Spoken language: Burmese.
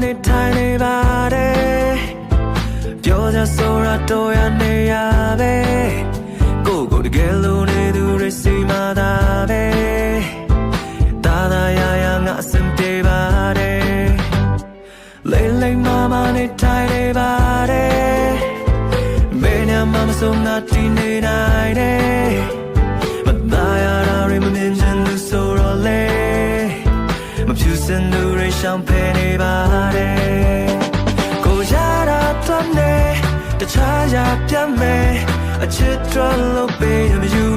နေထိုင်နေပါတယ်ပြောကြဆိုတာတော့ရနေရပဲကိုတကယ်လို့နေသူတွေစီမာတာပဲတာတာရရငါအစင်ပြေပါတယ်လိမ့်လိမ့်မနေထိုင်နေပါတယ်ဘယ်ညမှမဆုံးငါတည်နေနိုင်တယ်မသားရတာတွေမမြင်ချင်လို့ဆိုတော့လေမဖြူစင်သူတွေရှောင်ဖယ်နေပါတယ်ကိုရတာတော့နေတခြားရပြတ်မယ်အချစ်တော်လို့ပေးရမယူ